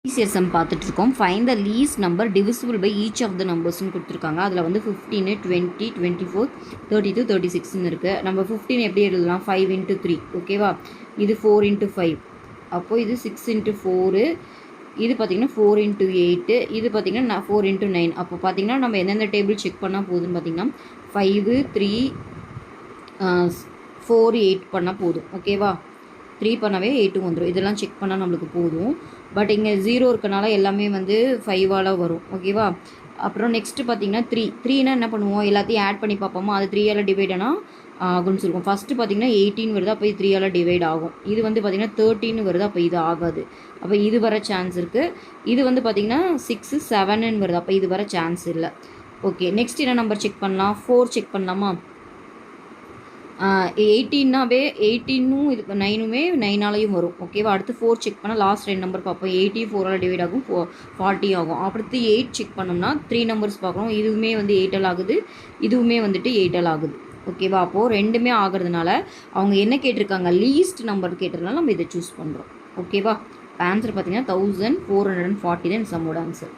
Easier sum பார்த்துட்ருக்கோம். Find the least number divisible by each of the நம்பர்ஸ்னு கொடுத்துருக்காங்க. அதில் வந்து 15, 20, 24, 32, 36ன்னு இருக்குது. நம்ம 15 எப்படி எழுதலாம்? 5 into 3, ஓகேவா? இது 4 into 5, அப்போது இது 6 into 4, இது பார்த்திங்கன்னா 4 into 8, இது பார்த்திங்கன்னா 4 into 9. அப்போ பார்த்திங்கன்னா நம்ம எந்தெந்த டேபிள் செக் பண்ணால் போதுன்னு பார்த்திங்கன்னா 5, 3, 4, 8 பண்ணால் போதும், ஓகேவா? 3 பண்ணவே 8 வந்துடும். இதெல்லாம் செக் பண்ணால் நம்மளுக்கு போதும். பட் இங்கே 0 இருக்கனால எல்லாமே வந்து 5ஆல் வரும், ஓகேவா? அப்புறம் நெக்ஸ்ட்டு பார்த்திங்கன்னா 3னா என்ன பண்ணுவோம்? எல்லாத்தையும் ஆட் பண்ணி பார்ப்போமா? அது 3ஆல் டிவைட் ஆனால் ஆகும்னு சொல்லுவோம். ஃபஸ்ட்டு பார்த்திங்கன்னா 18 வருது, அப்போ இது 3ஆல் டிவைட் ஆகும். இது வந்து பார்த்திங்கன்னா 13 வருது, அப்போ இது ஆகாது. அப்போ இது வர சான்ஸ் இருக்குது. இது வந்து பார்த்திங்கன்னா 6, 7ன்னு வருது, அப்போ இது வர சான்ஸ் இல்லை. ஓகே, நெக்ஸ்ட் என்ன நம்பர் செக் பண்ணலாம்? 4 செக் பண்ணலாமா? 18னாவே 18ம் இது 9மே 9ஆலையும் வரும், ஓகேவா? அடுத்து 4 செக் பண்ணால் லாஸ்ட் 2 நம்பர் பார்ப்போம். 80 4ஆல் டிவைட் ஆகும், 40 ஆகும். அடுத்து 8 செக் பண்ணோம்னா 3 நம்பர்ஸ் பார்க்குறோம். இதுவுமே வந்து 8ஆல் ஆகுது, இதுவுமே வந்துட்டு 8ஆல் ஆகுது, ஓகேவா? அப்போது ரெண்டுமே ஆகிறதுனால அவங்க என்ன கேட்டிருக்காங்க? லீஸ்ட் நம்பர் கேட்டதுனால நம்ம இதை சூஸ் பண்ணுறோம், ஓகேவா? ஆன்சர் பார்த்தீங்கன்னா 1440 தான் சம்மோட ஆன்சர்.